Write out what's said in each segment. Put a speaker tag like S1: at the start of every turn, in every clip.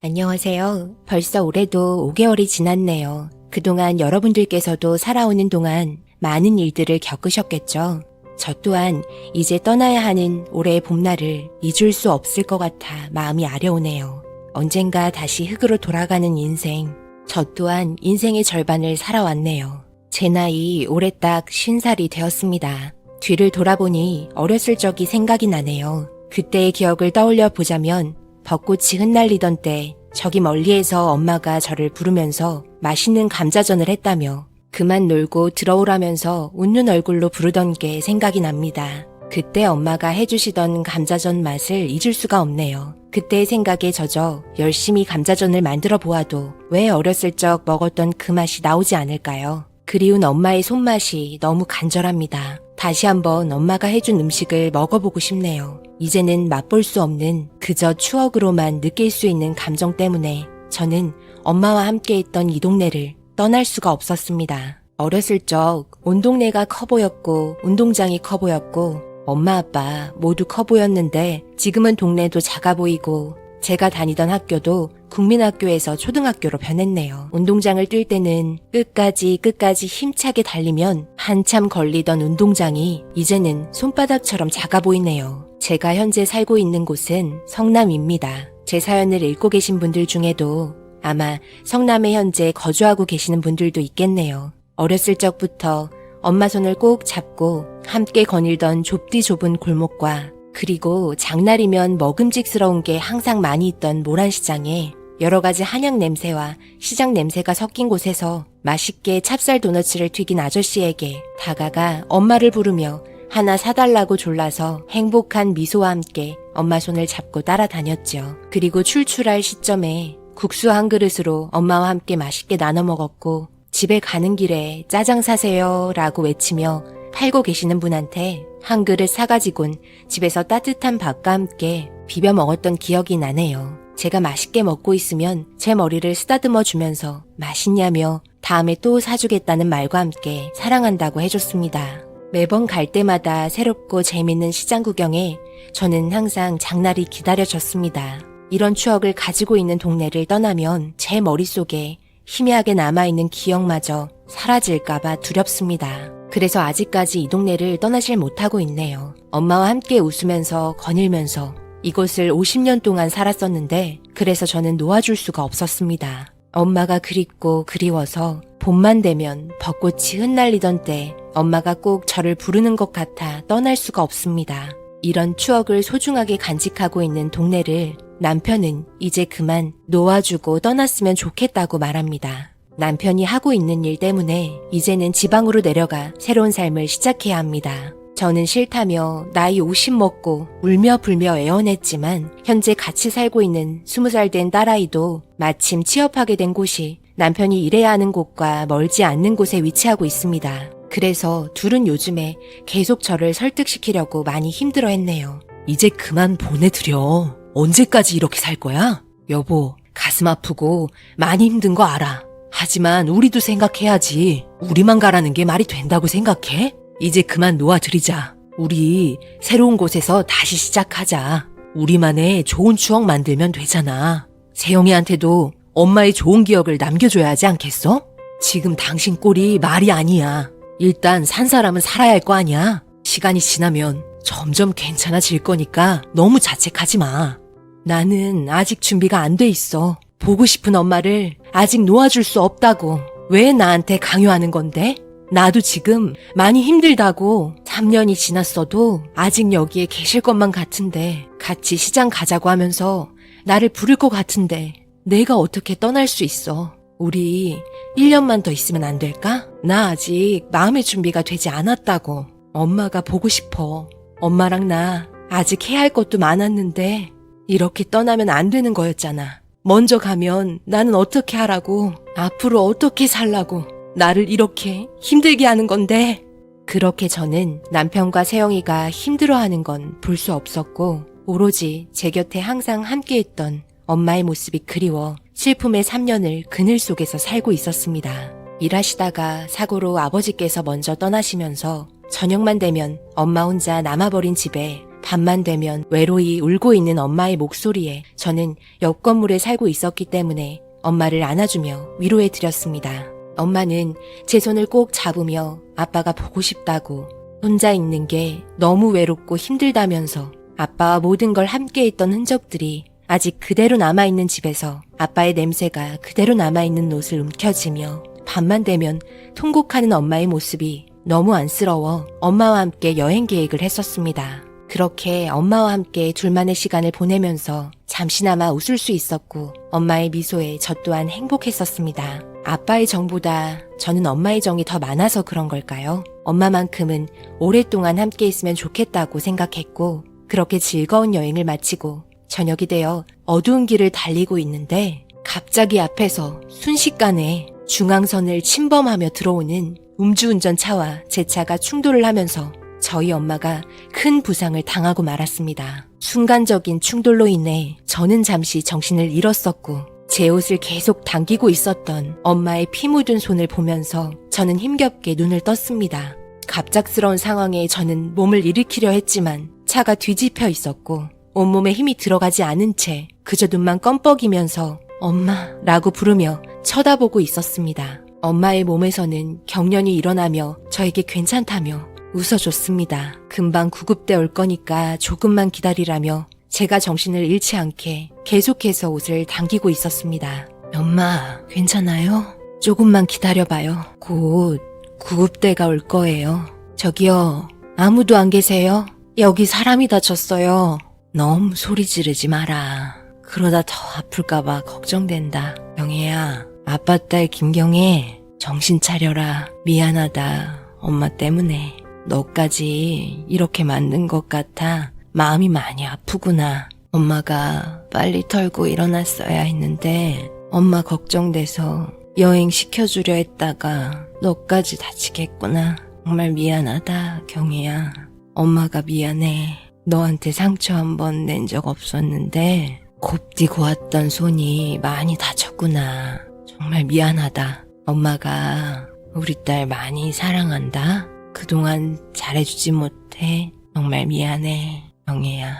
S1: 안녕하세요. 벌써 올해도 5개월이 지났네요. 그동안 여러분들께서도 살아오는 동안 많은 일들을 겪으셨겠죠. 저 또한 이제 떠나야 하는 올해의 봄날을 잊을 수 없을 것 같아 마음이 아려오네요. 언젠가 다시 흙으로 돌아가는 인생. 저 또한 인생의 절반을 살아왔네요. 제 나이 올해 딱 50살이 되었습니다. 뒤를 돌아보니 어렸을 적이 생각이 나네요. 그때의 기억을 떠올려 보자면 벚꽃이 흩날리던 때 저기 멀리에서 엄마가 저를 부르면서 맛있는 감자전을 했다며 그만 놀고 들어오라면서 웃는 얼굴로 부르던 게 생각이 납니다. 그때 엄마가 해주시던 감자전 맛을 잊을 수가 없네요. 그때의 생각에 젖어 열심히 감자전을 만들어 보아도 왜 어렸을 적 먹었던 그 맛이 나오지 않을까요? 그리운 엄마의 손맛이 너무 간절합니다. 다시 한번 엄마가 해준 음식을 먹어보고 싶네요. 이제는 맛볼 수 없는 그저 추억으로만 느낄 수 있는 감정 때문에 저는 엄마와 함께 있던 이 동네를 떠날 수가 없었습니다. 어렸을 적 온 동네가 커 보였고 운동장이 커 보였고 엄마 아빠 모두 커 보였는데 지금은 동네도 작아 보이고 제가 다니던 학교도 국민학교에서 초등학교로 변했네요. 운동장을 뛸 때는 끝까지 힘차게 달리면 한참 걸리던 운동장이 이제는 손바닥처럼 작아 보이네요. 제가 현재 살고 있는 곳은 성남입니다. 제 사연을 읽고 계신 분들 중에도 아마 성남에 현재 거주하고 계시는 분들도 있겠네요. 어렸을 적부터 엄마 손을 꼭 잡고 함께 거닐던 좁디 좁은 골목과 그리고 장날이면 먹음직스러운 게 항상 많이 있던 모란시장에 여러 가지 한약 냄새와 시장 냄새가 섞인 곳에서 맛있게 찹쌀 도너츠를 튀긴 아저씨에게 다가가 엄마를 부르며 하나 사달라고 졸라서 행복한 미소와 함께 엄마 손을 잡고 따라다녔죠. 그리고 출출할 시점에 국수 한 그릇으로 엄마와 함께 맛있게 나눠 먹었고 집에 가는 길에 짜장 사세요 라고 외치며 팔고 계시는 분한테 한 그릇 사가지곤 집에서 따뜻한 밥과 함께 비벼 먹었던 기억이 나네요. 제가 맛있게 먹고 있으면 제 머리를 쓰다듬어 주면서 맛있냐며 다음에 또 사주겠다는 말과 함께 사랑한다고 해줬습니다. 매번 갈 때마다 새롭고 재밌는 시장 구경에 저는 항상 장날이 기다려졌습니다. 이런 추억을 가지고 있는 동네를 떠나면 제 머릿속에 희미하게 남아있는 기억마저 사라질까봐 두렵습니다. 그래서 아직까지 이 동네를 떠나질 못하고 있네요. 엄마와 함께 웃으면서 거닐면서 이곳을 50년 동안 살았었는데 그래서 저는 놓아줄 수가 없었습니다. 엄마가 그립고 그리워서 봄만 되면 벚꽃이 흩날리던 때 엄마가 꼭 저를 부르는 것 같아 떠날 수가 없습니다. 이런 추억을 소중하게 간직하고 있는 동네를 남편은 이제 그만 놓아주고 떠났으면 좋겠다고 말합니다. 남편이 하고 있는 일 때문에 이제는 지방으로 내려가 새로운 삶을 시작해야 합니다. 저는 싫다며 나이 50 먹고 울며 불며 애원했지만 현재 같이 살고 있는 20살 된 딸아이도 마침 취업하게 된 곳이 남편이 일해야 하는 곳과 멀지 않는 곳에 위치하고 있습니다. 그래서 둘은 요즘에 계속 저를 설득시키려고 많이 힘들어했네요.
S2: 이제 그만 보내드려. 언제까지 이렇게 살 거야? 여보, 가슴 아프고 많이 힘든 거 알아. 하지만 우리도 생각해야지. 우리만 가라는 게 말이 된다고 생각해? 이제 그만 놓아드리자. 우리 새로운 곳에서 다시 시작하자. 우리만의 좋은 추억 만들면 되잖아. 세영이한테도 엄마의 좋은 기억을 남겨줘야 하지 않겠어? 지금 당신 꼴이 말이 아니야. 일단 산 사람은 살아야 할 거 아니야. 시간이 지나면 점점 괜찮아질 거니까 너무 자책하지 마. 나는 아직 준비가 안 돼 있어. 보고 싶은 엄마를 아직 놓아줄 수 없다고. 왜 나한테 강요하는 건데? 나도 지금 많이 힘들다고. 3년이 지났어도 아직 여기에 계실 것만 같은데 같이 시장 가자고 하면서 나를 부를 것 같은데 내가 어떻게 떠날 수 있어. 우리 1년만 더 있으면 안 될까? 나 아직 마음의 준비가 되지 않았다고. 엄마가 보고 싶어. 엄마랑 나 아직 해야 할 것도 많았는데 이렇게 떠나면 안 되는 거였잖아. 먼저 가면 나는 어떻게 하라고. 앞으로 어떻게 살라고. 나를 이렇게 힘들게 하는 건데.
S1: 그렇게 저는 남편과 세영이가 힘들어하는 건 볼 수 없었고 오로지 제 곁에 항상 함께했던 엄마의 모습이 그리워 슬픔의 3년을 그늘 속에서 살고 있었습니다. 일하시다가 사고로 아버지께서 먼저 떠나시면서 저녁만 되면 엄마 혼자 남아버린 집에 밤만 되면 외로이 울고 있는 엄마의 목소리에 저는 옆 건물에 살고 있었기 때문에 엄마를 안아주며 위로해 드렸습니다. 엄마는 제 손을 꼭 잡으며 아빠가 보고 싶다고, 혼자 있는 게 너무 외롭고 힘들다면서 아빠와 모든 걸 함께 했던 흔적들이 아직 그대로 남아있는 집에서 아빠의 냄새가 그대로 남아있는 옷을 움켜쥐며 밤만 되면 통곡하는 엄마의 모습이 너무 안쓰러워 엄마와 함께 여행 계획을 했었습니다. 그렇게 엄마와 함께 둘만의 시간을 보내면서 잠시나마 웃을 수 있었고 엄마의 미소에 저 또한 행복했었습니다. 아빠의 정보다 저는 엄마의 정이 더 많아서 그런 걸까요? 엄마만큼은 오랫동안 함께 있으면 좋겠다고 생각했고 그렇게 즐거운 여행을 마치고 저녁이 되어 어두운 길을 달리고 있는데 갑자기 앞에서 순식간에 중앙선을 침범하며 들어오는 음주운전 차와 제 차가 충돌을 하면서 저희 엄마가 큰 부상을 당하고 말았습니다. 순간적인 충돌로 인해 저는 잠시 정신을 잃었었고 제 옷을 계속 당기고 있었던 엄마의 피 묻은 손을 보면서 저는 힘겹게 눈을 떴습니다. 갑작스러운 상황에 저는 몸을 일으키려 했지만 차가 뒤집혀 있었고 온몸에 힘이 들어가지 않은 채 그저 눈만 껌뻑이면서 엄마라고 부르며 쳐다보고 있었습니다. 엄마의 몸에서는 경련이 일어나며 저에게 괜찮다며 웃어줬습니다. 금방 구급대 올 거니까 조금만 기다리라며 제가 정신을 잃지 않게 계속해서 옷을 당기고 있었습니다. 엄마, 괜찮아요? 조금만 기다려봐요. 곧 구급대가 올 거예요. 저기요, 아무도 안 계세요? 여기 사람이 다쳤어요. 너무 소리 지르지 마라. 그러다 더 아플까봐 걱정된다. 경혜야, 아빠 딸 김경혜, 정신 차려라. 미안하다. 엄마 때문에. 너까지 이렇게 만든 것 같아 마음이 많이 아프구나. 엄마가 빨리 털고 일어났어야 했는데 엄마 걱정돼서 여행 시켜주려 했다가 너까지 다치겠구나. 정말 미안하다, 경혜야. 엄마가 미안해. 너한테 상처 한 번 낸 적 없었는데 곱디 고왔던 손이 많이 다쳤구나. 정말 미안하다. 엄마가 우리 딸 많이 사랑한다. 그동안 잘해주지 못해. 정말 미안해, 경혜야.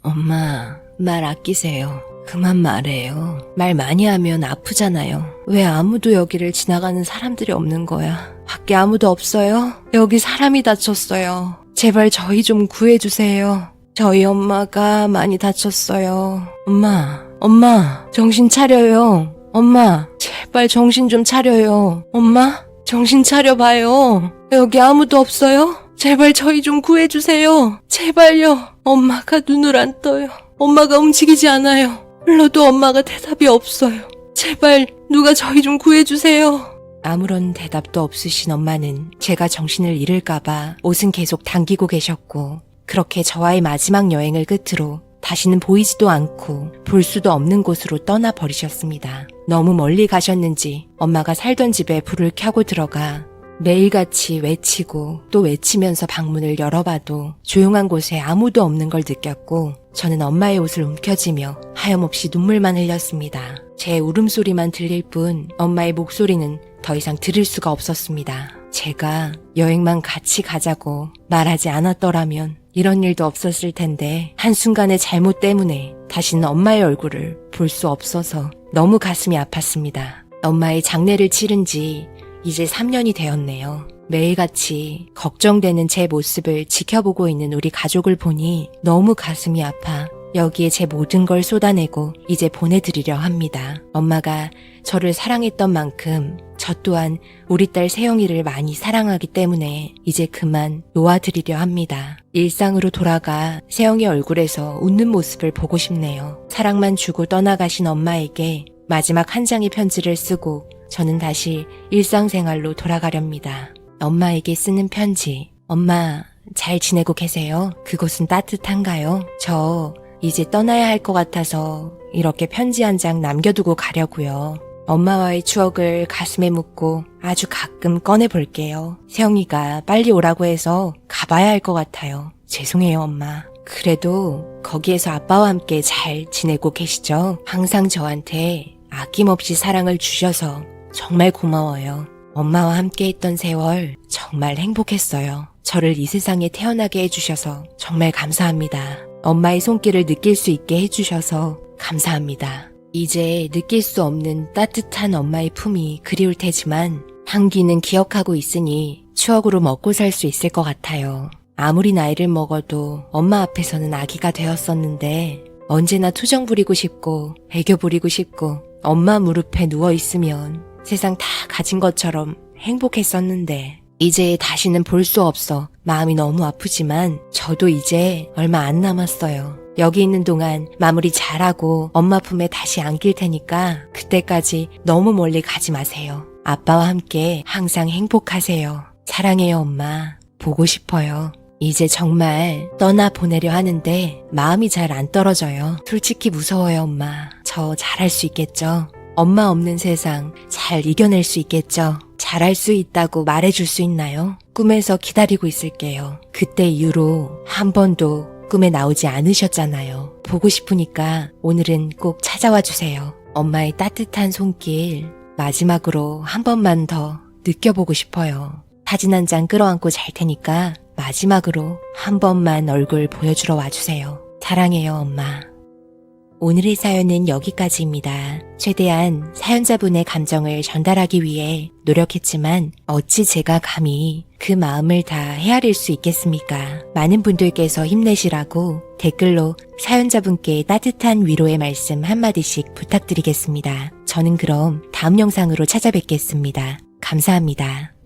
S1: 엄마, 말 아끼세요. 그만 말해요. 말 많이 하면 아프잖아요. 왜 아무도 여기를 지나가는 사람들이 없는 거야? 밖에 아무도 없어요? 여기 사람이 다쳤어요. 제발 저희 좀 구해주세요. 저희 엄마가 많이 다쳤어요. 엄마, 정신 차려요. 엄마, 제발 정신 좀 차려요. 엄마, 정신 차려봐요. 여기 아무도 없어요? 제발 저희 좀 구해주세요. 제발요. 엄마가 눈을 안 떠요. 엄마가 움직이지 않아요. 불러도 엄마가 대답이 없어요. 제발 누가 저희 좀 구해주세요. 아무런 대답도 없으신 엄마는 제가 정신을 잃을까봐 옷은 계속 당기고 계셨고 그렇게 저와의 마지막 여행을 끝으로 다시는 보이지도 않고 볼 수도 없는 곳으로 떠나버리셨습니다. 너무 멀리 가셨는지 엄마가 살던 집에 불을 켜고 들어가 매일같이 외치고 또 외치면서 방문을 열어봐도 조용한 곳에 아무도 없는 걸 느꼈고 저는 엄마의 옷을 움켜쥐며 하염없이 눈물만 흘렸습니다. 제 울음소리만 들릴 뿐 엄마의 목소리는 더 이상 들을 수가 없었습니다. 제가 여행만 같이 가자고 말하지 않았더라면 이런 일도 없었을 텐데 한순간의 잘못 때문에 다시는 엄마의 얼굴을 볼 수 없어서 너무 가슴이 아팠습니다. 엄마의 장례를 치른 지 이제 3년이 되었네요. 매일같이 걱정되는 제 모습을 지켜보고 있는 우리 가족을 보니 너무 가슴이 아파 여기에 제 모든 걸 쏟아내고 이제 보내드리려 합니다. 엄마가 저를 사랑했던 만큼 저 또한 우리 딸 세영이를 많이 사랑하기 때문에 이제 그만 놓아드리려 합니다. 일상으로 돌아가 세영이 얼굴에서 웃는 모습을 보고 싶네요. 사랑만 주고 떠나가신 엄마에게 마지막 한 장의 편지를 쓰고 저는 다시 일상생활로 돌아가렵니다. 엄마에게 쓰는 편지. 엄마, 잘 지내고 계세요? 그곳은 따뜻한가요? 저 이제 떠나야 할 것 같아서 이렇게 편지 한 장 남겨두고 가려고요. 엄마와의 추억을 가슴에 묻고 아주 가끔 꺼내볼게요. 세영이가 빨리 오라고 해서 가봐야 할 것 같아요. 죄송해요, 엄마. 그래도 거기에서 아빠와 함께 잘 지내고 계시죠? 항상 저한테 아낌없이 사랑을 주셔서 정말 고마워요. 엄마와 함께 했던 세월 정말 행복했어요. 저를 이 세상에 태어나게 해주셔서 정말 감사합니다. 엄마의 손길을 느낄 수 있게 해주셔서 감사합니다. 이제 느낄 수 없는 따뜻한 엄마의 품이 그리울 테지만 향기는 기억하고 있으니 추억으로 먹고 살 수 있을 것 같아요. 아무리 나이를 먹어도 엄마 앞에서는 아기가 되었었는데 언제나 투정 부리고 싶고 애교 부리고 싶고 엄마 무릎에 누워있으면 세상 다 가진 것처럼 행복했었는데 이제 다시는 볼 수 없어 마음이 너무 아프지만 저도 이제 얼마 안 남았어요. 여기 있는 동안 마무리 잘하고 엄마 품에 다시 안길 테니까 그때까지 너무 멀리 가지 마세요. 아빠와 함께 항상 행복하세요. 사랑해요, 엄마. 보고 싶어요. 이제 정말 떠나 보내려 하는데 마음이 잘 안 떨어져요. 솔직히 무서워요, 엄마. 저 잘할 수 있겠죠? 엄마 없는 세상 잘 이겨낼 수 있겠죠? 잘할 수 있다고 말해줄 수 있나요? 꿈에서 기다리고 있을게요. 그때 이후로 한 번도 꿈에 나오지 않으셨잖아요. 보고 싶으니까 오늘은 꼭 찾아와 주세요. 엄마의 따뜻한 손길 마지막으로 한 번만 더 느껴보고 싶어요. 사진 한 장 끌어안고 잘 테니까 마지막으로 한 번만 얼굴 보여주러 와주세요. 사랑해요, 엄마. 오늘의 사연은 여기까지입니다. 최대한 사연자분의 감정을 전달하기 위해 노력했지만 어찌 제가 감히 그 마음을 다 헤아릴 수 있겠습니까? 많은 분들께서 힘내시라고 댓글로 사연자분께 따뜻한 위로의 말씀 한마디씩 부탁드리겠습니다. 저는 그럼 다음 영상으로 찾아뵙겠습니다. 감사합니다.